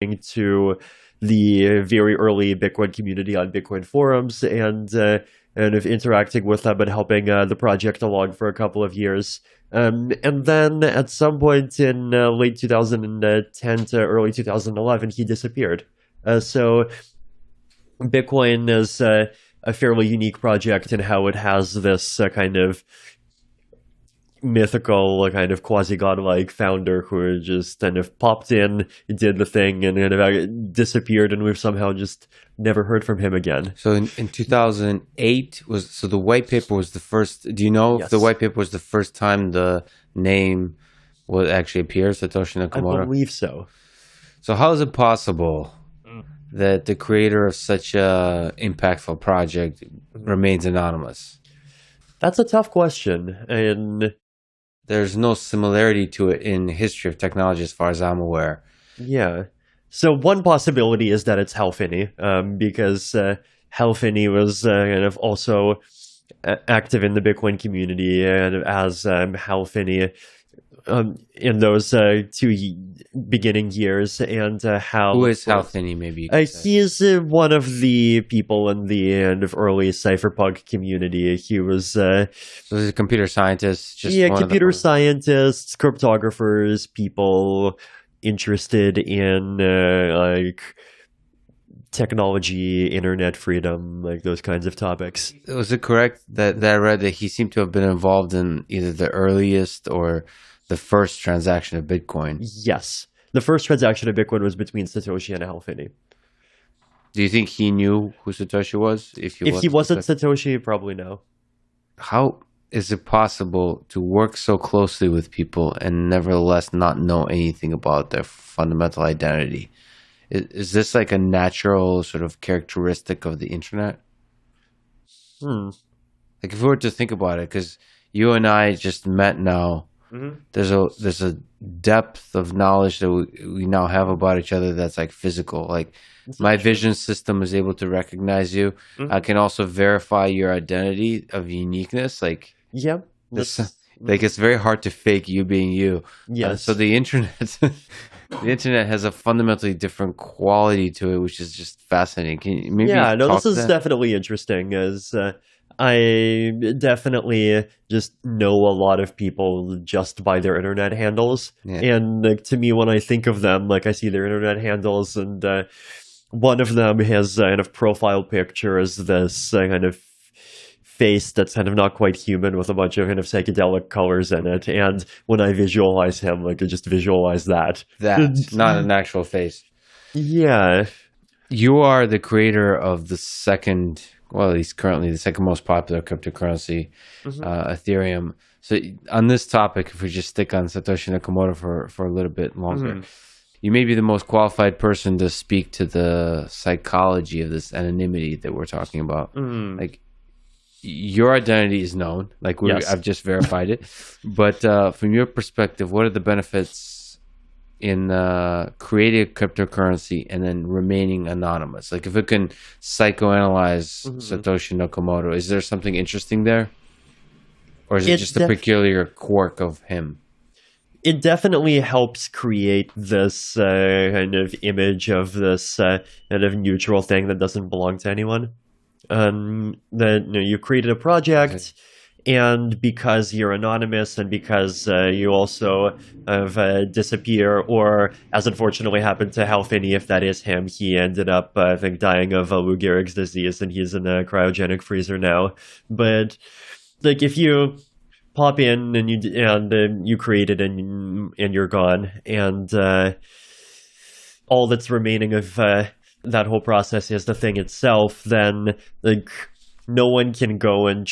to the very early Bitcoin community on Bitcoin forums and of interacting with them and helping the project along for a couple of years. And then at some point in late 2010 to early 2011, he disappeared. So Bitcoin is a fairly unique project in how it has this kind of mythical, kind of quasi-godlike founder who just kind of popped in, did the thing, and kind of disappeared, and we've somehow just never heard from him again. So in 2008 the white paper was the first. Do you know if the white paper was the first time the name would actually appear, Satoshi Nakamoto? I believe so. So how is it possible that the creator of such a impactful project remains anonymous? That's a tough question, and there's no similarity to it in the history of technology as far as I'm aware. Yeah. So one possibility is that it's Hal Finney, because Hal Finney was kind of also active in the Bitcoin community, and as Hal Finney in those beginning years, and how... Who is Hal Finney, maybe? He's one of the people in the end of early cypherpunk community. He was... so he's a computer scientist? Computer scientists, cryptographers, people interested in technology, internet freedom, those kinds of topics. Was it correct that I read that he seemed to have been involved in either the earliest or the first transaction of Bitcoin? Yes. The first transaction of Bitcoin was between Satoshi and Hal Finney. Do you think he knew who Satoshi was? If he wasn't Satoshi, probably no. How is it possible to work so closely with people and nevertheless not know anything about their fundamental identity? Is this like a natural sort of characteristic of the internet? Like if we were to think about it, because you and I just met now, there's a depth of knowledge that we now have about each other that's like physical. Like my vision system is able to recognize you. I can also verify your identity of uniqueness. Like like it's very hard to fake you being you. Yes. So the internet, the internet has a fundamentally different quality to it, which is just fascinating. Can you maybe this is definitely interesting, as I definitely just know a lot of people just by their internet handles. And to me, when I think of them, I see their internet handles, and one of them has kind of profile picture as this kind of face that's kind of not quite human with a bunch of kind of psychedelic colors in it. And when I visualize him, I just visualize that. That's not an actual face. Yeah. You are the creator of the second, well, at least currently the second most popular cryptocurrency, Ethereum. So on this topic, if we just stick on Satoshi Nakamoto for a little bit longer, you may be the most qualified person to speak to the psychology of this anonymity that we're talking about. Like, your identity is known, I've just verified it. But from your perspective, what are the benefits in creating a cryptocurrency and then remaining anonymous? Like if it can psychoanalyze Satoshi Nakamoto, is there something interesting there? Or is it just a peculiar quirk of him? It definitely helps create this kind of image of this kind of neutral thing that doesn't belong to anyone. That you created a project, and because you're anonymous, and because you also have disappear, or as unfortunately happened to Hal Finney, if that is him, he ended up I think dying of Lou Gehrig's disease, and he's in a cryogenic freezer now. But if you pop in and you create it and you're gone, and all that's remaining of that whole process is the thing itself, then no one can go and